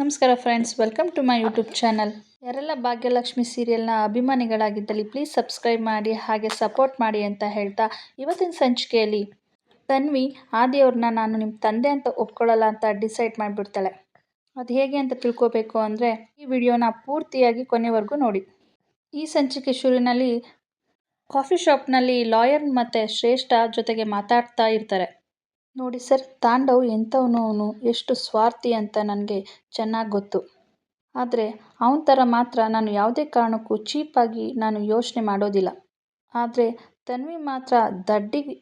ನಮಸ್ಕಾರ friends, welcome to my YouTube channel. ಯಾರೆಲ್ಲ ಭಾಗ್ಯಲಕ್ಷ್ಮಿ ಸೀರಿಯಲ್ನ ಅಭಿಮಾನಿಗಳಾಗಿದ್ದಲ್ಲಿ ಪ್ಲೀಸ್ ಸಬ್ಸ್ಕ್ರೈಬ್ ಮಾಡಿ ಹಾಗೆ ಸಪೋರ್ಟ್ ಮಾಡಿ ಅಂತ ಹೇಳ್ತಾ, ಇವತ್ತಿನ ಸಂಚಿಕೆಯಲ್ಲಿ ತನ್ವಿ ಆದಿಯವ್ರನ್ನ ನಾನು ನಿಮ್ಮ ತಂದೆ ಅಂತ ಒಪ್ಕೊಳ್ಳಲ್ಲ ಅಂತ ಡಿಸೈಡ್ ಮಾಡಿಬಿಡ್ತಾಳೆ. ಅದು ಹೇಗೆ ಅಂತ ತಿಳ್ಕೊಬೇಕು ಅಂದರೆ ಈ ವಿಡಿಯೋನ ಪೂರ್ತಿಯಾಗಿ ಕೊನೆವರೆಗೂ ನೋಡಿ. ಈ ಸಂಚಿಕೆ ಶುರುವಿನಲ್ಲಿ ಕಾಫಿ ಶಾಪ್ನಲ್ಲಿ ಲಾಯರ್ ಮತ್ತು ಶ್ರೇಷ್ಠ ಜೊತೆಗೆ ಮಾತಾಡ್ತಾ ಇರ್ತಾರೆ. ನೋಡಿ ಸರ್, ತಾಂಡವ್ ಎಂಥವನು, ಅವನು ಎಷ್ಟು ಸ್ವಾರ್ಥಿ ಅಂತ ನನಗೆ ಚೆನ್ನಾಗಿ ಗೊತ್ತು. ಆದರೆ ಅವನ ಥರ ಮಾತ್ರ ನಾನು ಯಾವುದೇ ಕಾರಣಕ್ಕೂ ಚೀಪಾಗಿ ನಾನು ಯೋಚನೆ ಮಾಡೋದಿಲ್ಲ. ಆದರೆ ತನ್ವಿ ಮಾತ್ರ ದಡ್ಡಿಗೆ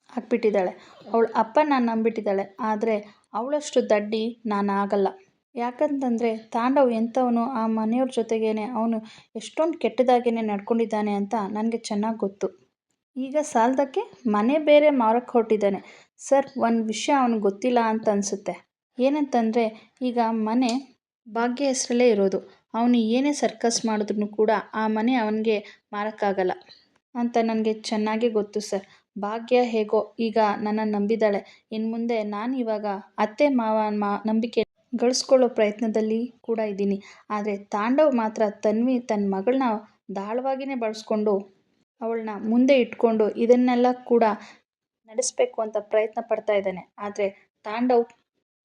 ಹಾಕ್ಬಿಟ್ಟಿದ್ದಾಳೆ. ಅವಳ ಅಪ್ಪನ ನಂಬಿಟ್ಟಿದ್ದಾಳೆ. ಆದರೆ ಅವಳಷ್ಟು ದಡ್ಡಿ ನಾನು ಆಗಲ್ಲ. ಯಾಕಂತಂದರೆ ತಾಂಡವ್ ಎಂಥವನು, ಆ ಮನೆಯವ್ರ ಜೊತೆಗೇನೆ ಅವನು ಎಷ್ಟೊಂದು ಕೆಟ್ಟದಾಗೇನೆ ನಡ್ಕೊಂಡಿದ್ದಾನೆ ಅಂತ ನನಗೆ ಚೆನ್ನಾಗಿ ಗೊತ್ತು. ಈಗ ಸಾಲದಕ್ಕೆ ಮನೆ ಬೇರೆ ಮಾರಕ್ಕೆ ಹೊರಟಿದ್ದಾನೆ. ಸರ್, ಒಂದು ವಿಷಯ ಅವನಿಗೆ ಗೊತ್ತಿಲ್ಲ ಅಂತ ಅನಿಸುತ್ತೆ. ಏನಂತಂದರೆ ಈಗ ಮನೆ ಭಾಗ್ಯ ಹೆಸರಲ್ಲೇ ಇರೋದು. ಅವನು ಏನೇ ಸರ್ಕಸ್ ಮಾಡಿದ್ರು ಕೂಡ ಆ ಮನೆ ಅವನಿಗೆ ಮಾರೋಕ್ಕಾಗಲ್ಲ ಅಂತ ನನಗೆ ಚೆನ್ನಾಗೇ ಗೊತ್ತು ಸರ್. ಭಾಗ್ಯ ಹೇಗೋ ಈಗ ನನ್ನನ್ನು ನಂಬಿದ್ದಾಳೆ. ಇನ್ನು ಮುಂದೆ ನಾನು ಇವಾಗ ಅತ್ತೆ ಮಾವ ನಂಬಿಕೆ ಗಳಿಸ್ಕೊಳ್ಳೋ ಪ್ರಯತ್ನದಲ್ಲಿ ಕೂಡ ಇದ್ದೀನಿ. ಆದರೆ ತಾಂಡವ್ ಮಾತ್ರ ತನ್ವಿ ತನ್ನ ಮಗಳನ್ನ ದಾಳವಾಗಿಯೇ ಬಳಸ್ಕೊಂಡು ಅವಳನ್ನ ಮುಂದೆ ಇಟ್ಕೊಂಡು ಇದನ್ನೆಲ್ಲ ಕೂಡ ನಡೆಸಬೇಕು ಅಂತ ಪ್ರಯತ್ನ ಪಡ್ತಾ ಇದ್ದಾನೆ. ಆದರೆ ತಾಂಡವ್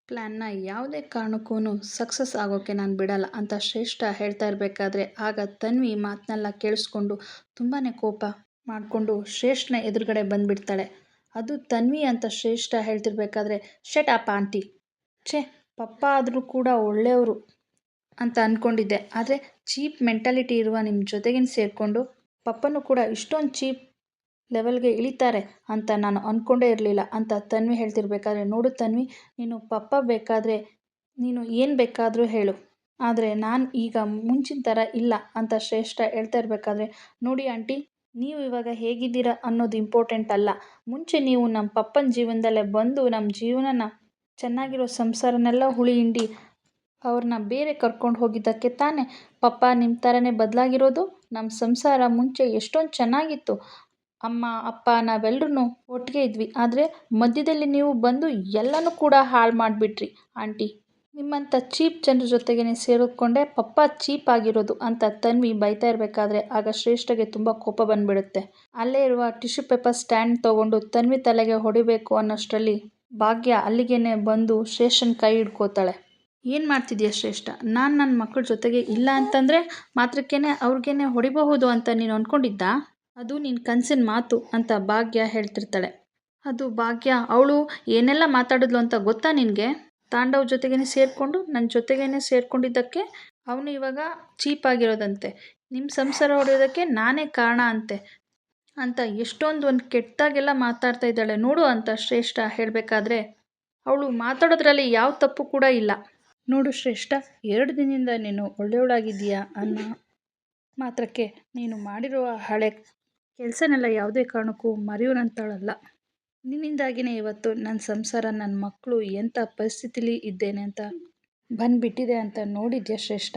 ಪ್ಲ್ಯಾನ್ನ ಯಾವುದೇ ಕಾರಣಕ್ಕೂ ಸಕ್ಸಸ್ ಆಗೋಕ್ಕೆ ನಾನು ಬಿಡಲ್ಲ ಅಂತ ಶ್ರೇಷ್ಠ ಹೇಳ್ತಾ ಇರಬೇಕಾದ್ರೆ ಆಗ ತನ್ವಿ ಮಾತನ್ನೆಲ್ಲ ಕೇಳಿಸ್ಕೊಂಡು ತುಂಬಾ ಕೋಪ ಮಾಡಿಕೊಂಡು ಶ್ರೇಷ್ಠನ ಎದುರುಗಡೆ ಬಂದುಬಿಡ್ತಾಳೆ. ಅದು ತನ್ವಿ ಅಂತ ಶ್ರೇಷ್ಠ ಹೇಳ್ತಿರ್ಬೇಕಾದ್ರೆ, ಶಟ್ ಅಪ್ ಆಂಟಿ, ಛೇ ಪಪ್ಪ ಆದರೂ ಕೂಡ ಒಳ್ಳೆಯವರು ಅಂತ ಅಂದ್ಕೊಂಡಿದ್ದೆ. ಆದರೆ ಚೀಪ್ ಮೆಂಟಾಲಿಟಿ ಇರುವ ನಿಮ್ಮ ಜೊತೆಗೇನು ಸೇರಿಕೊಂಡು ಪಪ್ಪನೂ ಕೂಡ ಇಷ್ಟೊಂದು ಚೀಪ್ ಲೆವೆಲ್ಗೆ ಇಳಿತಾರೆ ಅಂತ ನಾನು ಅಂದ್ಕೊಂಡೇ ಇರಲಿಲ್ಲ ಅಂತ ತನ್ವಿ ಹೇಳ್ತಿರ್ಬೇಕಾದ್ರೆ, ನೋಡು ತನ್ವಿ, ನೀನು ಪಪ್ಪ ಬೇಕಾದರೆ ನೀನು ಏನು ಬೇಕಾದರೂ ಹೇಳು, ಆದರೆ ನಾನು ಈಗ ಮುಂಚಿನ ಥರ ಇಲ್ಲ ಅಂತ ಶ್ರೇಷ್ಠ ಹೇಳ್ತಾ ಇರಬೇಕಾದ್ರೆ, ನೋಡಿ ಆಂಟಿ, ನೀವು ಇವಾಗ ಹೇಗಿದ್ದೀರಾ ಅನ್ನೋದು ಇಂಪಾರ್ಟೆಂಟ್ ಅಲ್ಲ. ಮುಂಚೆ ನೀವು ನಮ್ಮ ಪಪ್ಪನ ಜೀವನದಲ್ಲೇ ಬಂದು ನಮ್ಮ ಜೀವನನ ಚೆನ್ನಾಗಿರೋ ಸಂಸಾರನೆಲ್ಲ ಹುಳಿ ಹಿಂಡಿ ಅವ್ರನ್ನ ಬೇರೆ ಕರ್ಕೊಂಡು ಹೋಗಿದ್ದಕ್ಕೆ ತಾನೇ ಪಪ್ಪ ನಿಮ್ಮ ಥರನೇ ಬದಲಾಗಿರೋದು. ನಮ್ಮ ಸಂಸಾರ ಮುಂಚೆ ಎಷ್ಟೊಂದು ಚೆನ್ನಾಗಿತ್ತು. ಅಮ್ಮ ಅಪ್ಪ ನಾವೆಲ್ಲರೂ ಒಟ್ಟಿಗೆ ಇದ್ವಿ. ಆದರೆ ಮಧ್ಯದಲ್ಲಿ ನೀವು ಬಂದು ಎಲ್ಲನೂ ಕೂಡ ಹಾಳು ಮಾಡಿಬಿಟ್ರಿ ಆಂಟಿ. ನಿಮ್ಮಂಥ ಚೀಪ್ ಜನರ ಜೊತೆಗೇ ಸೇರಿಕೊಂಡೆ ಪಪ್ಪ ಚೀಪ್ ಆಗಿರೋದು ಅಂತ ತನ್ವಿ ಬೈತಾ ಇರಬೇಕಾದ್ರೆ ಆಗ ಶ್ರೇಷ್ಠಗೆ ತುಂಬ ಕೋಪ ಬಂದುಬಿಡುತ್ತೆ. ಅಲ್ಲೇ ಇರುವ ಟಿಶ್ಯೂ ಪೇಪರ್ ಸ್ಟ್ಯಾಂಡ್ ತೊಗೊಂಡು ತನ್ವಿ ತಲೆಗೆ ಹೊಡಿಬೇಕು ಅನ್ನೋಷ್ಟರಲ್ಲಿ ಭಾಗ್ಯ ಅಲ್ಲಿಗೇನೆ ಬಂದು ಶ್ರೇಷ್ಠನ ಕೈ ಹಿಡ್ಕೋತಾಳೆ. ಏನು ಮಾಡ್ತಿದ್ಯಾ ಶ್ರೇಷ್ಠ? ನಾನು ನನ್ನ ಮಕ್ಕಳ ಜೊತೆಗೆ ಇಲ್ಲ ಅಂತಂದರೆ ಮಾತ್ರಕ್ಕೇ ಅವ್ರಿಗೇನೆ ಹೊಡಿಬಹುದು ಅಂತ ನೀನು ಅಂದ್ಕೊಂಡಿದ್ದಾ? ಅದು ನಿನ್ನ ಕನಸಿನ ಮಾತು ಅಂತ ಭಾಗ್ಯ ಹೇಳ್ತಿರ್ತಾಳೆ. ಅದು ಭಾಗ್ಯ ಅವಳು ಏನೆಲ್ಲ ಮಾತಾಡಿದ್ಲು ಅಂತ ಗೊತ್ತಾ ನಿನಗೆ? ತಾಂಡವ್ ಜೊತೆಗೇ ಸೇರಿಕೊಂಡು ನನ್ನ ಜೊತೆಗೇ ಸೇರಿಕೊಂಡಿದ್ದಕ್ಕೆ ಅವನು ಇವಾಗ ಚೀಪಾಗಿರೋದಂತೆ, ನಿಮ್ಮ ಸಂಸಾರ ಹೊಡೆಯೋದಕ್ಕೆ ನಾನೇ ಕಾರಣ ಅಂತೆ ಅಂತ ಎಷ್ಟೊಂದು ಒಂದು ಕೆಟ್ಟದಾಗೆಲ್ಲ ಮಾತಾಡ್ತಾ ಇದ್ದಾಳೆ ನೋಡು ಅಂತ ಶ್ರೇಷ್ಠ ಹೇಳಬೇಕಾದ್ರೆ ಅವಳು ಮಾತಾಡೋದ್ರಲ್ಲಿ ಯಾವ ತಪ್ಪು ಕೂಡ ಇಲ್ಲ. ನೋಡು ಶ್ರೇಷ್ಠ, 2 ದಿನದಿಂದ ನೀನು ಒಳ್ಳೆಯವಳಾಗಿದ್ದೀಯಾ ಅನ್ನೋ ಮಾತ್ರಕ್ಕೆ ನೀನು ಮಾಡಿರೋ ಹಳೆ ಕೆಲಸನೆಲ್ಲ ಯಾವುದೇ ಕಾರಣಕ್ಕೂ ಮರೆಯೋನಂತಳಲ್ಲ. ನಿನ್ನಿಂದಾಗಿಯೇ ಇವತ್ತು ನನ್ನ ಸಂಸಾರ, ನನ್ನ ಮಕ್ಕಳು ಎಂಥ ಪರಿಸ್ಥಿತಿಲಿ ಇದ್ದೇನೆ ಅಂತ ಬಂದುಬಿಟ್ಟಿದೆ ಅಂತ ನೋಡಿದ್ಯಾ ಶ್ರೇಷ್ಠ.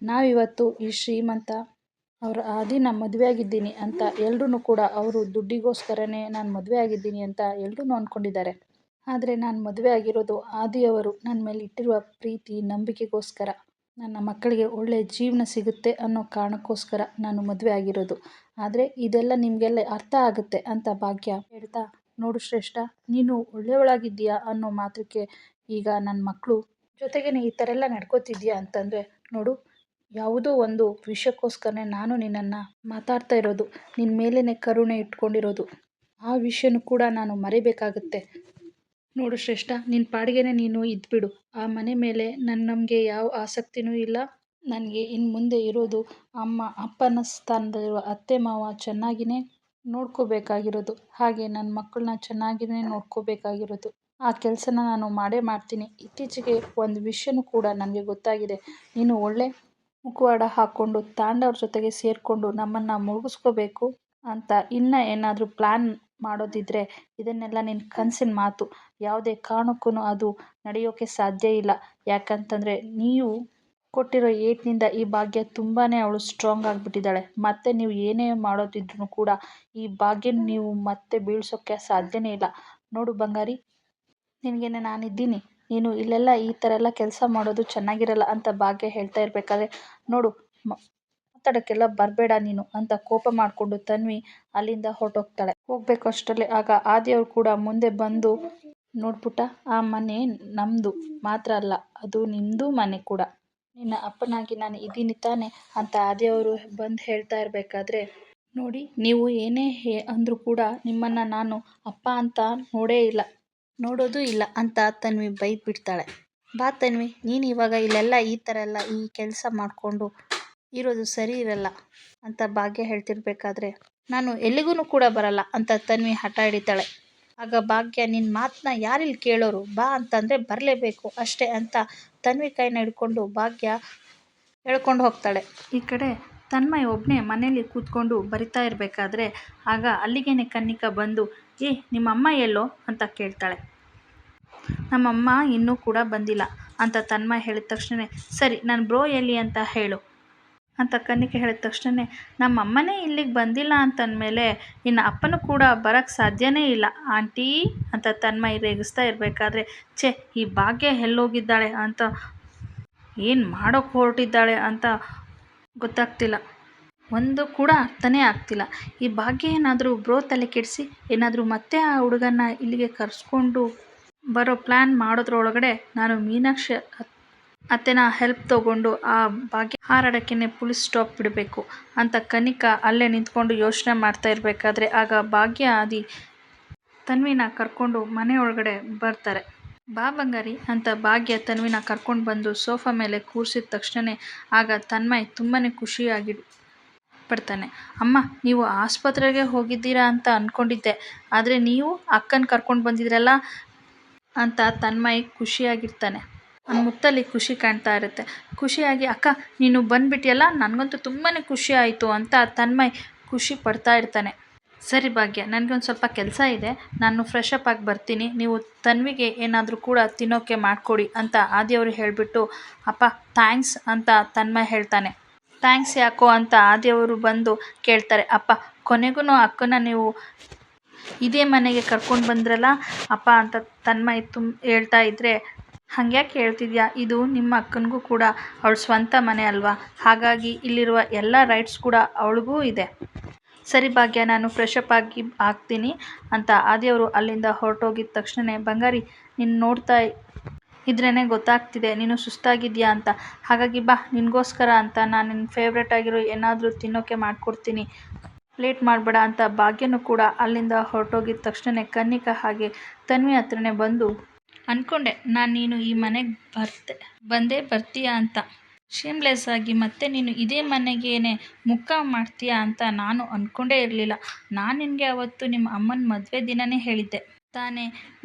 ನಾವಿವತ್ತು ಈ ಶ್ರೀಮಂತ ಅವರ ಆದಿನ ಮದುವೆ ಆಗಿದ್ದೀನಿ ಅಂತ ಎಲ್ಲರೂ ಕೂಡ ಅವರು ದುಡ್ಡಿಗೋಸ್ಕರನೇ ನಾನು ಮದುವೆ ಆಗಿದ್ದೀನಿ ಅಂತ ಎಲ್ಲರೂ ಅಂದ್ಕೊಂಡಿದ್ದಾರೆ. ಆದರೆ ನಾನು ಮದುವೆ ಆಗಿರೋದು ಆದಿಯವರು ನನ್ನ ಮೇಲೆ ಇಟ್ಟಿರುವ ಪ್ರೀತಿ ನಂಬಿಕೆಗೋಸ್ಕರ. ನನ್ನ ಮಕ್ಕಳಿಗೆ ಒಳ್ಳೆಯ ಜೀವನ ಸಿಗುತ್ತೆ ಅನ್ನೋ ಕಾರಣಕ್ಕೋಸ್ಕರ ನಾನು ಮದುವೆ ಆಗಿರೋದು. ಆದರೆ ಇದೆಲ್ಲ ನಿಮಗೆಲ್ಲ ಅರ್ಥ ಆಗುತ್ತೆ ಅಂತ ಭಾಗ್ಯ ಹೇಳ್ತಾ, ನೋಡು ಶ್ರೇಷ್ಠ, ನೀನು ಒಳ್ಳೆಯವಳಾಗಿದ್ದೀಯಾ ಅನ್ನೋ ಮಾತ್ರಕ್ಕೆ ಈಗ ನನ್ನ ಮಕ್ಕಳು ಜೊತೆಗೇ ಈ ಥರ ಎಲ್ಲ ನಡ್ಕೋತಿದ್ಯಾ ಅಂತಂದರೆ, ನೋಡು, ಯಾವುದೋ ಒಂದು ವಿಷಯಕ್ಕೋಸ್ಕರನೇ ನಾನು ನಿನ್ನನ್ನು ಮಾತಾಡ್ತಾ ಇರೋದು, ನಿನ್ನ ಮೇಲೇ ಕರುಣೆ ಇಟ್ಕೊಂಡಿರೋದು. ಆ ವಿಷಯನೂ ಕೂಡ ನಾನು ಮರಿಬೇಕಾಗುತ್ತೆ. ನೋಡು ಶ್ರೇಷ್ಠ, ನಿನ್ನ ಪಾಡಿಗೆ ನೀನು ಇದ್ಬಿಡು. ಆ ಮನೆ ಮೇಲೆ ನಮಗೆ ಯಾವ ಆಸಕ್ತಿನೂ ಇಲ್ಲ. ನನಗೆ ಇನ್ನು ಮುಂದೆ ಇರೋದು ಅಮ್ಮ ಅಪ್ಪನ ಸ್ಥಾನದಲ್ಲಿರುವ ಅತ್ತೆ ಮಾವ ಚೆನ್ನಾಗಿಯೇ ನೋಡ್ಕೋಬೇಕಾಗಿರೋದು, ಹಾಗೆ ನನ್ನ ಮಕ್ಕಳನ್ನ ಚೆನ್ನಾಗಿಯೇ ನೋಡ್ಕೋಬೇಕಾಗಿರೋದು. ಆ ಕೆಲಸನ ನಾನು ಮಾಡೇ ಮಾಡ್ತೀನಿ. ಇತ್ತೀಚೆಗೆ ಒಂದು ವಿಷಯನೂ ಕೂಡ ನನಗೆ ಗೊತ್ತಾಗಿದೆ. ನೀನು ಒಳ್ಳೆ ಮುಖವಾಡ ಹಾಕ್ಕೊಂಡು ತಾಂಡವ್ರ ಜೊತೆಗೆ ಸೇರಿಕೊಂಡು ನಮ್ಮನ್ನು ಮುಳುಗಿಸ್ಕೋಬೇಕು ಅಂತ ಇನ್ನೂ ಏನಾದರೂ ಪ್ಲ್ಯಾನ್ ಮಾಡೋದಿದ್ದರೆ ಇದನ್ನೆಲ್ಲ ನಿನ್ನ ಕನಸಿನ ಮಾತು. ಯಾವುದೇ ಕಾರಣಕ್ಕೂ ಅದು ನಡೆಯೋಕ್ಕೆ ಸಾಧ್ಯ ಇಲ್ಲ. ಯಾಕಂತಂದರೆ ನೀವು ಕೊಟ್ಟಿರೋ ಏಟ್ನಿಂದ ಈ ಭಾಗ್ಯ ತುಂಬಾ ಅವಳು ಸ್ಟ್ರಾಂಗ್ ಆಗಿಬಿಟ್ಟಿದ್ದಾಳೆ. ಮತ್ತು ನೀವು ಏನೇ ಮಾಡೋದಿದ್ರೂ ಕೂಡ ಈ ಭಾಗ್ಯನ ನೀವು ಮತ್ತೆ ಬೀಳ್ಸೋಕ್ಕೆ ಸಾಧ್ಯನೇ ಇಲ್ಲ. ನೋಡು ಬಂಗಾರಿ, ನಿನಗೇನೆ ನಾನಿದ್ದೀನಿ. ನೀನು ಇಲ್ಲೆಲ್ಲ ಈ ಥರ ಎಲ್ಲ ಕೆಲಸ ಮಾಡೋದು ಚೆನ್ನಾಗಿರಲ್ಲ ಅಂತ ಭಾಗ್ಯ ಹೇಳ್ತಾ ಇರಬೇಕಾದ್ರೆ, ನೋಡು ಮಾತಾಡೋಕ್ಕೆಲ್ಲ ಬರಬೇಡ ನೀನು ಅಂತ ಕೋಪ ಮಾಡಿಕೊಂಡು ತನ್ವಿ ಅಲ್ಲಿಂದ ಹೊರಟೋಗ್ತಾಳೆ. ಹೋಗ್ಬೇಕು ಅಷ್ಟರಲ್ಲಿ ಆಗ ಆದಿಯವರು ಕೂಡ ಮುಂದೆ ಬಂದು, ನೋಡ್ಪುಟ್ಟ, ಆ ಮನೆ ನಮ್ಮದು ಮಾತ್ರ ಅಲ್ಲ, ಅದು ನಿಮ್ಮದು ಮನೆ ಕೂಡ. ನಿನ್ನ ಅಪ್ಪನಾಗಿ ನಾನು ಇದ್ದೀನಿ ತಾನೆ ಅಂತ ಆದಿಯವರು ಬಂದು ಹೇಳ್ತಾ ಇರಬೇಕಾದ್ರೆ, ನೋಡಿ ನೀವು ಏನೇ ಅಂದರೂ ಕೂಡ ನಿಮ್ಮನ್ನು ನಾನು ಅಪ್ಪ ಅಂತ ನೋಡೋದು ಇಲ್ಲ ಅಂತ ತನ್ವಿ ಬೈದು ಬಿಡ್ತಾಳೆ. ಬಾ ತನ್ವಿ, ನೀನು ಇವಾಗ ಇಲ್ಲೆಲ್ಲ ಈ ಥರ ಎಲ್ಲ ಈ ಕೆಲಸ ಮಾಡಿಕೊಂಡು ಇರೋದು ಸರಿ ಇರಲ್ಲ ಅಂತ ಭಾಗ್ಯ ಹೇಳ್ತಿರ್ಬೇಕಾದ್ರೆ, ನಾನು ಎಲ್ಲಿಗೂ ಕೂಡ ಬರಲ್ಲ ಅಂತ ತನ್ವಿ ಹಠ ಹಿಡಿತಾಳೆ. ಆಗ ಭಾಗ್ಯ, ನಿನ್ನ ಮಾತನ್ನ ಯಾರಿಲ್ಲಿ ಕೇಳೋರು, ಬಾ ಅಂತಂದರೆ ಬರಲೇಬೇಕು ಅಷ್ಟೇ ಅಂತ ತನ್ವಿ ಕೈನ ಹಿಡ್ಕೊಂಡು ಭಾಗ್ಯ ಎಳ್ಕೊಂಡು ಹೋಗ್ತಾಳೆ. ಈ ಕಡೆ ತನ್ಮಯ್ ಒಬ್ಬನೇ ಮನೇಲಿ ಕೂತ್ಕೊಂಡು ಬರಿತಾ ಇರಬೇಕಾದ್ರೆ ಆಗ ಅಲ್ಲಿಗೇನೆ ಕನ್ನಿಕಾ ಬಂದು, ನಿಮ್ಮಮ್ಮ ಎಲ್ಲೋ ಅಂತ ಕೇಳ್ತಾಳೆ. ನಮ್ಮಮ್ಮ ಇನ್ನೂ ಕೂಡ ಬಂದಿಲ್ಲ ಅಂತ ತನ್ಮಯ್ ಹೇಳಿದ ತಕ್ಷಣ, ಸರಿ ನನ್ನ ಬ್ರೋ ಎಲ್ಲಿ ಅಂತ ಹೇಳು ಅಂತ ಕನ್ನಿಕೆ ಹೇಳಿದ ತಕ್ಷಣ, ನಮ್ಮಮ್ಮನೇ ಇಲ್ಲಿಗೆ ಬಂದಿಲ್ಲ ಅಂತಂದಮೇಲೆ ಇನ್ನು ಅಪ್ಪನೂ ಕೂಡ ಬರೋಕ್ಕೆ ಸಾಧ್ಯನೇ ಇಲ್ಲ ಆಂಟಿ ಅಂತ ತನ್ಮಯ್ ರೇಗಿಸ್ತಾ ಇರಬೇಕಾದ್ರೆ, ಈ ಭಾಗ್ಯ ಎಲ್ಲೋಗಿದ್ದಾಳೆ ಅಂತ, ಏನು ಮಾಡೋಕ್ಕೆ ಹೊರಟಿದ್ದಾಳೆ ಅಂತ ಗೊತ್ತಾಗ್ತಿಲ್ಲ, ಒಂದು ಕೂಡ ಅರ್ಥನೇ ಆಗ್ತಿಲ್ಲ. ಈ ಭಾಗ್ಯ ಏನಾದರೂ ಬ್ರೋ ತಲೆ ಕೆಡಿಸಿ ಏನಾದರೂ ಮತ್ತೆ ಆ ಹುಡುಗನ್ನ ಇಲ್ಲಿಗೆ ಕರೆಸ್ಕೊಂಡು ಬರೋ ಪ್ಲ್ಯಾನ್ ಮಾಡೋದ್ರೊಳಗಡೆ ನಾನು ಮೀನಾಕ್ಷಿ ಅತ್ತೆನ ಹೆಲ್ಪ್ ತೊಗೊಂಡು ಆ ಭಾಗ್ಯ ಹಾರಾಡೋಕ್ಕೇ ಫುಲ್ ಸ್ಟಾಪ್ ಬಿಡಬೇಕು ಅಂತ ಕನ್ನಿಕಾ ಅಲ್ಲೇ ನಿಂತ್ಕೊಂಡು ಯೋಚನೆ ಮಾಡ್ತಾ ಇರಬೇಕಾದ್ರೆ ಆಗ ಭಾಗ್ಯ ಆದಿ ತನ್ವಿನ ಕರ್ಕೊಂಡು ಮನೆ ಒಳಗಡೆ ಬರ್ತಾರೆ. ಬಾ ಬಂಗಾರಿ ಅಂತ ಭಾಗ್ಯ ತನ್ವಿನ ಕರ್ಕೊಂಡು ಬಂದು ಸೋಫಾ ಮೇಲೆ ಕೂರಿಸಿದ ತಕ್ಷಣ ಆಗ ತನ್ಮಯ್ ತುಂಬಾ ಖುಷಿಯಾಗಿ ಪಡ್ತಾನೆ. ಅಮ್ಮ, ನೀವು ಆಸ್ಪತ್ರೆಗೆ ಹೋಗಿದ್ದೀರಾ ಅಂತ ಅಂದ್ಕೊಂಡಿದ್ದೆ, ಆದರೆ ನೀವು ಅಕ್ಕನ ಕರ್ಕೊಂಡು ಬಂದಿದ್ರಲ್ಲ ಅಂತ ತನ್ಮಯ್ ಖುಷಿಯಾಗಿರ್ತಾನೆ. ನನ್ನ ಮುತ್ತಲ್ಲಿ ಖುಷಿ ಕಾಣ್ತಾ ಇರುತ್ತೆ. ಖುಷಿಯಾಗಿ, ಅಕ್ಕ ನೀನು ಬಂದುಬಿಟ್ಟಿಯಲ್ಲ, ನನಗಂತೂ ತುಂಬಾ ಖುಷಿ ಆಯಿತು ಅಂತ ತನ್ಮಯ್ ಖುಷಿ ಪಡ್ತಾ ಇರ್ತಾನೆ. ಸರಿ ಭಾಗ್ಯ, ನನಗೊಂದು ಸ್ವಲ್ಪ ಕೆಲಸ ಇದೆ, ನಾನು ಫ್ರೆಶ್ ಅಪ್ ಆಗಿ ಬರ್ತೀನಿ, ನೀವು ತನ್ವಿಗೆ ಏನಾದರೂ ಕೂಡ ತಿನ್ನೋಕ್ಕೆ ಮಾಡಿಕೊಡಿ ಅಂತ ಆದಿಯವರು ಹೇಳಿಬಿಟ್ಟು, ಅಪ್ಪ ಥ್ಯಾಂಕ್ಸ್ ಅಂತ ತನ್ಮಯ್ ಹೇಳ್ತಾನೆ. ಥ್ಯಾಂಕ್ಸ್ ಯಾಕೋ ಅಂತ ಆದಿಯವರು ಬಂದು ಕೇಳ್ತಾರೆ. ಅಪ್ಪ, ಕೊನೆಗೂ ಅಕ್ಕನ ನೀವು ಇದೇ ಮನೆಗೆ ಕರ್ಕೊಂಡು ಬಂದ್ರಲ್ಲ ಅಪ್ಪ ಅಂತ ತನ್ಮಯ್ ಹೇಳ್ತಾ ಇದ್ದರೆ, ಹಾಗ್ಯಾಕೆ ಹೇಳ್ತಿದ್ಯಾ, ಇದು ನಿಮ್ಮ ಅಕ್ಕನಿಗೂ ಕೂಡ ಅವಳ ಸ್ವಂತ ಮನೆ ಅಲ್ವಾ, ಹಾಗಾಗಿ ಇಲ್ಲಿರುವ ಎಲ್ಲ ರೈಟ್ಸ್ ಕೂಡ ಅವಳಿಗೂ ಇದೆ. ಸರಿ ಭಾಗ್ಯ, ನಾನು ಫ್ರೆಶ್ ಅಪ್ ಆಗ್ತೀನಿ ಅಂತ ಆದಿಯವರು ಅಲ್ಲಿಂದ ಹೊರಟೋಗಿದ ತಕ್ಷಣ, ಬಂಗಾರಿ ನೀನು ನೋಡ್ತಾ ಇದ್ರೇ ಗೊತ್ತಾಗ್ತಿದೆ ನೀನು ಸುಸ್ತಾಗಿದ್ಯಾ ಅಂತ, ಹಾಗಾಗಿ ಬಾ ನಿನಗೋಸ್ಕರ ಅಂತ ನಾನು ನಿನ್ನ ಫೇವ್ರೇಟ್ ಆಗಿರೋ ಏನಾದರೂ ತಿನ್ನೋಕ್ಕೆ ಮಾಡಿಕೊಡ್ತೀನಿ, ಲೇಟ್ ಮಾಡಬೇಡ ಅಂತ ಭಾಗ್ಯನೂ ಕೂಡ ಅಲ್ಲಿಂದ ಹೊರಟೋಗಿದ ತಕ್ಷಣ ಕನ್ನಿಕಾ ಹಾಗೆ ತನ್ವಿ ಹತ್ರನೇ ಬಂದು, ಅಂದ್ಕೊಂಡೆ ನಾನು ನೀನು ಈ ಮನೆಗೆ ಬಂದೇ ಬರ್ತೀಯಾ ಅಂತ, ಶೇಮ್ಲೆಸ್ ಆಗಿ ಮತ್ತೆ ನೀನು ಇದೇ ಮನೆಗೇನೆ ಮುಖ ಮಾಡ್ತೀಯಾ ಅಂತ ನಾನು ಅಂದ್ಕೊಂಡೇ ಇರಲಿಲ್ಲ. ನಾನು ನಿನಗೆ ಅವತ್ತು ನಿಮ್ಮ ಅಮ್ಮನ ಮದುವೆ ದಿನವೇ ಹೇಳಿದ್ದೆ ತಾನೇ,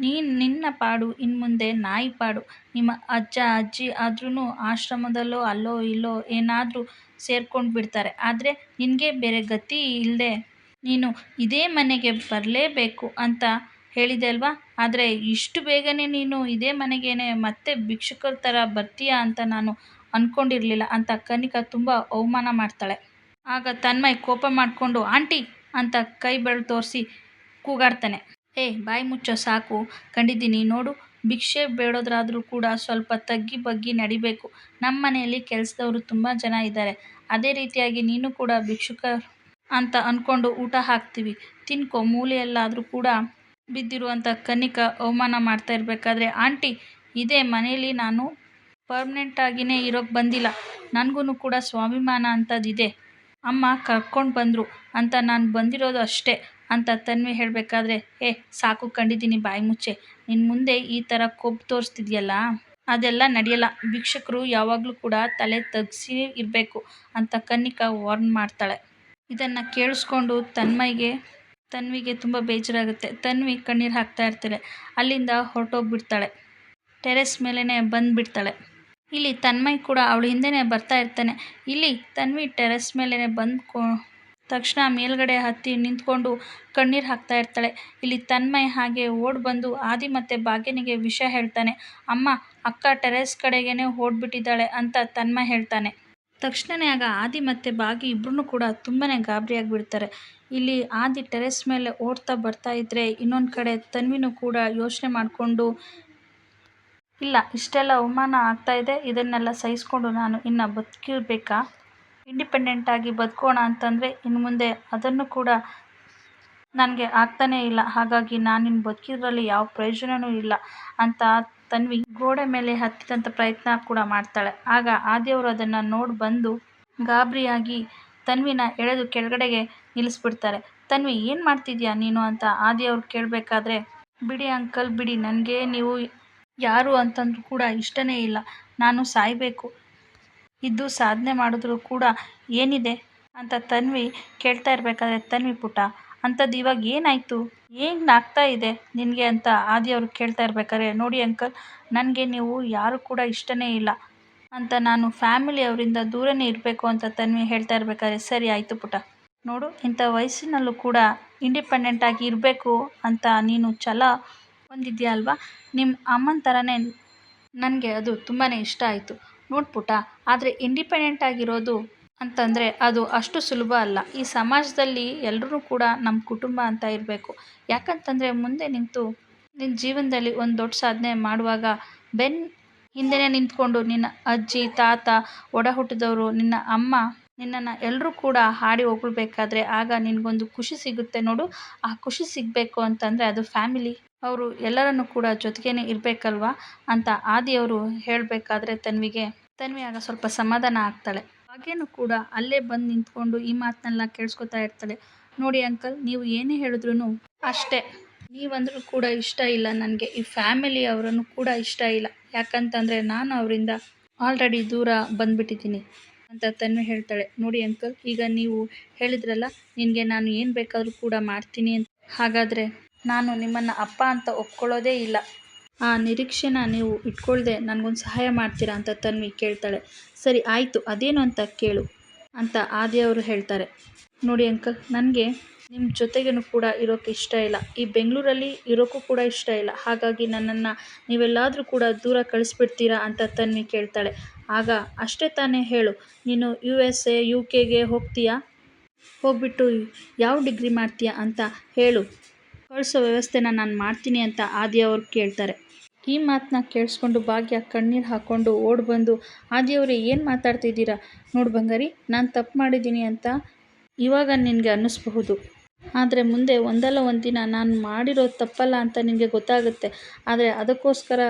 ನಿನ್ನ ಪಾಡು ಇನ್ನು ಮುಂದೆ ನಾಯಿ ಪಾಡು, ನಿಮ್ಮ ಅಜ್ಜ ಅಜ್ಜಿ ಆದ್ರೂ ಆಶ್ರಮದಲ್ಲೋ ಅಲ್ಲೋ ಇಲ್ಲೋ ಏನಾದರೂ ಸೇರ್ಕೊಂಡು ಬಿಡ್ತಾರೆ, ಆದರೆ ನಿನಗೆ ಬೇರೆ ಗತಿ ಇಲ್ಲದೆ ನೀನು ಇದೇ ಮನೆಗೆ ಬರಲೇಬೇಕು ಅಂತ ಹೇಳಿದೆ ಅಲ್ವಾ, ಆದರೆ ಇಷ್ಟು ಬೇಗನೆ ನೀನು ಇದೇ ಮನೆಗೇನೆ ಮತ್ತೆ ಭಿಕ್ಷುಕರ ಥರ ಬರ್ತೀಯಾ ಅಂತ ನಾನು ಅಂದ್ಕೊಂಡಿರಲಿಲ್ಲ ಅಂತ ಕನ್ನಿಕಾ ತುಂಬ ಅವಮಾನ ಮಾಡ್ತಾಳೆ. ಆಗ ತನ್ಮಯ್ ಕೋಪ ಮಾಡಿಕೊಂಡು, ಆಂಟಿ ಅಂತ ಕೈ ಬೆರಳು ತೋರಿಸಿ ಕೂಗಾಡ್ತಾನೆ. ಬಾಯಿ ಮುಚ್ಚೋ, ಸಾಕು ಕಂಡಿದ್ದೀನಿ ನೋಡು, ಭಿಕ್ಷೆ ಬೇಡೋದ್ರಾದರೂ ಕೂಡ ಸ್ವಲ್ಪ ತಗ್ಗಿ ಬಗ್ಗಿ ನಡಿಬೇಕು, ನಮ್ಮ ಮನೆಯಲ್ಲಿ ಕೆಲಸದವರು ತುಂಬ ಜನ ಇದ್ದಾರೆ, ಅದೇ ರೀತಿಯಾಗಿ ನೀನು ಕೂಡ ಭಿಕ್ಷುಕ ಅಂತ ಅಂದ್ಕೊಂಡು ಊಟ ಹಾಕ್ತೀವಿ, ತಿನ್ಕೋ, ಮೂಲೆಯಲ್ಲಾದರೂ ಕೂಡ ಬಿದ್ದಿರು ಅಂತ ಕನ್ನಿಕಾ ಅವಮಾನ ಮಾಡ್ತಾ ಇರಬೇಕಾದ್ರೆ, ಆಂಟಿ ಇದೇ ಮನೆಯಲ್ಲಿ ನಾನು ಪರ್ಮನೆಂಟಾಗಿಯೇ ಇರೋಕ್ಕೆ ಬಂದಿಲ್ಲ, ನನಗೂ ಕೂಡ ಸ್ವಾಭಿಮಾನ ಅಂತದಿದೆ, ಅಮ್ಮ ಕರ್ಕೊಂಡು ಬಂದರು ಅಂತ ನಾನು ಬಂದಿರೋದು ಅಷ್ಟೇ ಅಂತ ತನ್ವಿ ಹೇಳಬೇಕಾದ್ರೆ, ಸಾಕು ಕಂಡಿದ್ದೀನಿ ಬಾಯಿ ಮುಚ್ಚೆ, ನಿನ್ನ ಮುಂದೆ ಈ ಥರ ಕೊಬ್ಬು ತೋರಿಸ್ತಿದ್ಯಲ್ಲ ಅದೆಲ್ಲ ನಡೆಯಲ್ಲ, ಭಿಕ್ಷುಕರು ಯಾವಾಗಲೂ ಕೂಡ ತಲೆ ತಗ್ಗಿಸಿ ಇರಬೇಕು ಅಂತ ಕನ್ನಿಕಾ ವಾರ್ನ್ ಮಾಡ್ತಾಳೆ. ಇದನ್ನು ಕೇಳಿಸ್ಕೊಂಡು ತನ್ವಿಗೆ ತುಂಬ ಬೇಜಾರಾಗುತ್ತೆ. ತನ್ವಿ ಕಣ್ಣೀರು ಹಾಕ್ತಾ ಇರ್ತಾಳೆ. ಅಲ್ಲಿಂದ ಹೊರಟೋಗ್ಬಿಡ್ತಾಳೆ, ಟೆರೆಸ್ ಮೇಲೇ ಬಂದುಬಿಡ್ತಾಳೆ. ಇಲ್ಲಿ ತನ್ಮಯ್ ಕೂಡ ಅವಳ ಹಿಂದೆನೇ ಬರ್ತಾ ಇರ್ತಾನೆ. ಇಲ್ಲಿ ತನ್ವಿ ಟೆರೆಸ್ ಮೇಲೇ ಬಂದು ತಕ್ಷಣ ಮೇಲ್ಗಡೆ ಹತ್ತಿ ನಿಂತ್ಕೊಂಡು ಕಣ್ಣೀರು ಹಾಕ್ತಾ ಇರ್ತಾಳೆ. ಇಲ್ಲಿ ತನ್ಮಯ್ ಹಾಗೆ ಓಡಿ ಬಂದು ಆದಿ ಮತ್ತು ಭಾಗ್ಯನಿಗೆ ವಿಷಯ ಹೇಳ್ತಾನೆ. ಅಮ್ಮ, ಅಕ್ಕ ಟೆರೆಸ್ ಕಡೆಗೇ ಓಡ್ಬಿಟ್ಟಿದ್ದಾಳೆ ಅಂತ ತನ್ಮಯ್ ಹೇಳ್ತಾನೆ. ತಕ್ಷಣವೇ ಆಗ ಆದಿ ಮತ್ತು ಭಾಗ್ಯ ಇಬ್ಬರೂ ಕೂಡ ತುಂಬಾ ಗಾಬರಿಯಾಗಿಬಿಡ್ತಾರೆ. ಇಲ್ಲಿ ಆದಿ ಟೆರೆಸ್ ಮೇಲೆ ಓಡ್ತಾ ಬರ್ತಾ ಇದ್ದರೆ ಇನ್ನೊಂದು ಕಡೆ ತನ್ವಿನೂ ಕೂಡ ಯೋಚನೆ ಮಾಡಿಕೊಂಡು ಇಲ್ಲ, ಇಷ್ಟೆಲ್ಲ ಅವಮಾನ ಆಗ್ತಾ ಇದೆ, ಇದನ್ನೆಲ್ಲ ಸಹಿಸ್ಕೊಂಡು ನಾನು ಇನ್ನು ಬದುಕಿರ್ಬೇಕಾ? ಇಂಡಿಪೆಂಡೆಂಟಾಗಿ ಬದುಕೋಣ ಅಂತಂದರೆ ಇನ್ನು ಮುಂದೆ ಅದನ್ನು ಕೂಡ ನನಗೆ ಆಗ್ತಾನೇ ಇಲ್ಲ. ಹಾಗಾಗಿ ನಾನಿನ್ನು ಬದುಕಿದ್ರಲ್ಲಿ ಯಾವ ಪ್ರಯೋಜನವೂ ಇಲ್ಲ ಅಂತ ತನ್ವಿ ಗೋಡೆ ಮೇಲೆ ಹತ್ತಿದಂಥ ಪ್ರಯತ್ನ ಕೂಡ ಮಾಡ್ತಾಳೆ. ಆಗ ಆದಿಯವರು ಅದನ್ನು ನೋಡಿ ಬಂದು ಗಾಬರಿಯಾಗಿ ತನ್ವಿನ ಎಳೆದು ಕೆಳಗಡೆಗೆ ನಿಲ್ಲಿಸ್ಬಿಡ್ತಾರೆ. ತನ್ವಿ, ಏನು ಮಾಡ್ತಿದ್ಯಾ ನೀನು ಅಂತ ಆದಿಯವರು ಕೇಳಬೇಕಾದ್ರೆ, ಬಿಡಿ ಅಂಕಲ್ ಬಿಡಿ, ನನಗೆ ನೀವು ಯಾರು ಅಂತಂದ್ರೂ ಕೂಡ ಇಷ್ಟನೇ ಇಲ್ಲ. ನಾನು ಸಾಯಬೇಕು, ಇದ್ದು ಸಾಧನೆ ಮಾಡಿದ್ರು ಕೂಡ ಏನಿದೆ ಅಂತ ತನ್ವಿ ಕೇಳ್ತಾ ಇರಬೇಕಾದ್ರೆ, ತನ್ವಿ ಪುಟ್ಟ ಅಂಥದ್ದು ಇವಾಗ ಏನಾಯಿತು, ಆಗ್ತಾ ಇದೆ ನಿನಗೆ ಅಂತ ಆದಿಯವರು ಕೇಳ್ತಾ ಇರ್ಬೇಕಾದ್ರೆ, ನೋಡಿ ಅಂಕಲ್, ನನಗೆ ನೀವು ಯಾರು ಕೂಡ ಇಷ್ಟನೇ ಇಲ್ಲ ಅಂತ ನಾನು ಫ್ಯಾಮಿಲಿ ಅವರಿಂದ ದೂರನೇ ಇರಬೇಕು ಅಂತ ತನ್ವಿ ಹೇಳ್ತಾ ಇರಬೇಕಾದ್ರೆ, ಸರಿ ಆಯಿತು ಪುಟ್ಟ, ನೋಡು ಇಂಥ ವಯಸ್ಸಿನಲ್ಲೂ ಕೂಡ ಇಂಡಿಪೆಂಡೆಂಟಾಗಿ ಇರಬೇಕು ಅಂತ ನೀನು ಛಲ ಹೊಂದಿದ್ಯಾ ಅಲ್ವಾ, ನಿಮ್ಮ ಅಮ್ಮನ ಥರನೇ ನನಗೆ ಅದು ತುಂಬಾ ಇಷ್ಟ ಆಯಿತು. ನೋಡು ಪುಟ್ಟ, ಆದರೆ ಇಂಡಿಪೆಂಡೆಂಟ್ ಆಗಿರೋದು ಅಂತಂದರೆ ಅದು ಅಷ್ಟು ಸುಲಭ ಅಲ್ಲ. ಈ ಸಮಾಜದಲ್ಲಿ ಎಲ್ಲರೂ ಕೂಡ ನಮ್ಮ ಕುಟುಂಬ ಅಂತ ಇರಬೇಕು. ಯಾಕಂತಂದರೆ ಮುಂದೆ ನಿಂತು ನಿನ್ನ ಜೀವನದಲ್ಲಿ ಒಂದು ದೊಡ್ಡ ಸಾಧನೆ ಮಾಡುವಾಗ ಹಿಂದೆನೇ ನಿಂತ್ಕೊಂಡು ನಿನ್ನ ಅಜ್ಜಿ, ತಾತ, ಒಡ ಹುಟ್ಟಿದವರು, ನಿನ್ನ ಅಮ್ಮ, ನಿನ್ನನ್ನು ಎಲ್ಲರೂ ಕೂಡ ಹಾಡಿ ಹೊಗಳ್ಬೇಕಾದ್ರೆ ಆಗ ನಿನಗೊಂದು ಖುಷಿ ಸಿಗುತ್ತೆ ನೋಡು. ಆ ಖುಷಿ ಸಿಗಬೇಕು ಅಂತಂದರೆ ಅದು ಫ್ಯಾಮಿಲಿ ಅವರು ಎಲ್ಲರನ್ನೂ ಕೂಡ ಜೊತೆಗೇ ಇರಬೇಕಲ್ವಾ ಅಂತ ಆದಿಯವರು ಹೇಳಬೇಕಾದ್ರೆ ತನ್ವಿ ಆಗ ಸ್ವಲ್ಪ ಸಮಾಧಾನ ಆಗ್ತಾಳೆ. ಭಾಗ್ಯನೂ ಕೂಡ ಅಲ್ಲೇ ಬಂದು ನಿಂತ್ಕೊಂಡು ಈ ಮಾತನ್ನೆಲ್ಲ ಕೇಳಿಸ್ಕೊತಾ ಇರ್ತಾಳೆ. ನೋಡಿ ಅಂಕಲ್, ನೀವು ಏನೇ ಹೇಳಿದ್ರೂ ಅಷ್ಟೇ, ನೀವಂದ್ರೂ ಕೂಡ ಇಷ್ಟ ಇಲ್ಲ ನನಗೆ, ಈ ಫ್ಯಾಮಿಲಿ ಅವರನ್ನು ಕೂಡ ಇಷ್ಟ ಇಲ್ಲ. ಯಾಕಂತಂದರೆ ನಾನು ಅವರಿಂದ ಆಲ್ರೆಡಿ ದೂರ ಬಂದುಬಿಟ್ಟಿದ್ದೀನಿ ಅಂತ ತನ್ವಿ ಹೇಳ್ತಾಳೆ. ನೋಡಿ ಅಂಕಲ್, ಈಗ ನೀವು ಹೇಳಿದ್ರಲ್ಲ ನಿನಗೆ ನಾನು ಏನು ಬೇಕಾದರೂ ಕೂಡ ಮಾಡ್ತೀನಿ ಅಂತ, ಹಾಗಾದರೆ ನಾನು ನಿಮ್ಮನ್ನು ಅಪ್ಪ ಅಂತ ಒಪ್ಕೊಳ್ಳೋದೇ ಇಲ್ಲ. ಆ ನಿರೀಕ್ಷೆನ ನೀವು ಇಟ್ಕೊಳ್ದೆ ನನಗೊಂದು ಸಹಾಯ ಮಾಡ್ತೀರಾ ಅಂತ ತನ್ವಿ ಕೇಳ್ತಾಳೆ. ಸರಿ ಆಯಿತು, ಅದೇನು ಅಂತ ಕೇಳು ಅಂತ ಆದಿಯವರು ಹೇಳ್ತಾರೆ. ನೋಡಿ ಅಂಕಲ್, ನನಗೆ ನಿಮ್ಮ ಜೊತೆಗೇನು ಕೂಡ ಇರೋಕ್ಕೆ ಇಷ್ಟ ಇಲ್ಲ, ಈ ಬೆಂಗಳೂರಲ್ಲಿ ಇರೋಕ್ಕೂ ಕೂಡ ಇಷ್ಟ ಇಲ್ಲ. ಹಾಗಾಗಿ ನನ್ನನ್ನು ನೀವೆಲ್ಲಾದರೂ ಕೂಡ ದೂರ ಕಳಿಸ್ಬಿಡ್ತೀರಾ ಅಂತ ತನ್ವಿ ಕೇಳ್ತಾಳೆ. ಆಗ ಅಷ್ಟೇ ತಾನೇ ಹೇಳು, ನೀನು USA UKಗೆ ಹೋಗ್ತೀಯಾ, ಹೋಗ್ಬಿಟ್ಟು ಯಾವ ಡಿಗ್ರಿ ಮಾಡ್ತೀಯಾ ಅಂತ ಹೇಳು, ಕಳಿಸೋ ವ್ಯವಸ್ಥೆನ ನಾನು ಮಾಡ್ತೀನಿ ಅಂತ ಆದಿಯವರು ಕೇಳ್ತಾರೆ. ಈ ಮಾತನ್ನ ಕೇಳಿಸ್ಕೊಂಡು ಭಾಗ್ಯ ಕಣ್ಣೀರು ಹಾಕ್ಕೊಂಡು ಓಡಿ ಬಂದು, ಆದಿಯವರೇ ಏನು ಮಾತಾಡ್ತಿದ್ದೀರಾ, ನೋಡು ಬಂಗಾರಿ, ನಾನು ತಪ್ಪು ಮಾಡಿದ್ದೀನಿ ಅಂತ ಇವಾಗ ನಿನಗೆ ಅನ್ನಿಸ್ಬಹುದು, ಆದರೆ ಮುಂದೆ ಒಂದಲ್ಲ ಒಂದು ದಿನ ನಾನು ಮಾಡಿರೋದು ತಪ್ಪಲ್ಲ ಅಂತ ನಿನಗೆ ಗೊತ್ತಾಗುತ್ತೆ. ಆದರೆ ಅದಕ್ಕೋಸ್ಕರ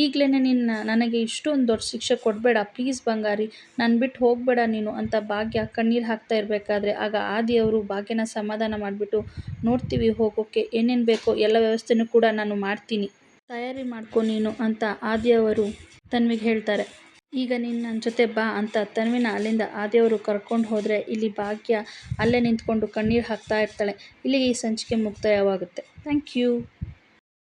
ಈಗಲೇ ನೀನು ನನಗೆ ಇಷ್ಟೊಂದು ದೊಡ್ಡ ಶಿಕ್ಷೆ ಕೊಡಬೇಡ ಪ್ಲೀಸ್ ಬಂಗಾರಿ, ನಾನು ಬಿಟ್ಟು ಹೋಗಬೇಡ ನೀನು ಅಂತ ಭಾಗ್ಯ ಕಣ್ಣೀರು ಹಾಕ್ತಾ ಇರಬೇಕಾದ್ರೆ ಆಗ ಆದಿಯವರು ಭಾಗ್ಯನ ಸಮಾಧಾನ ಮಾಡಿಬಿಟ್ಟು, ನೋಡ್ತೀವಿ ಹೋಗೋಕ್ಕೆ ಏನೇನು ಬೇಕೋ ಎಲ್ಲ ವ್ಯವಸ್ಥೆನೂ ಕೂಡ ನಾನು ಮಾಡ್ತೀನಿ, ತಯಾರಿ ಮಾಡ್ಕೊ ನೀನು ಅಂತ ಆದಿಯವರು ತನ್ವಿಗೆ ಹೇಳ್ತಾರೆ. ಈಗ ನೀನು ನನ್ನ ಜೊತೆ ಬಾ ಅಂತ ತನ್ವಿನ ಅಲ್ಲಿಂದ ಆದಿಯವರು ಕರ್ಕೊಂಡು ಹೋದರೆ ಇಲ್ಲಿ ಭಾಗ್ಯ ಅಲ್ಲೇ ನಿಂತ್ಕೊಂಡು ಕಣ್ಣೀರು ಹಾಕ್ತಾ ಇರ್ತಾಳೆ. ಇಲ್ಲಿಗೆ ಈ ಸಂಚಿಕೆ ಮುಕ್ತಾಯವಾಗುತ್ತೆ. Thank you.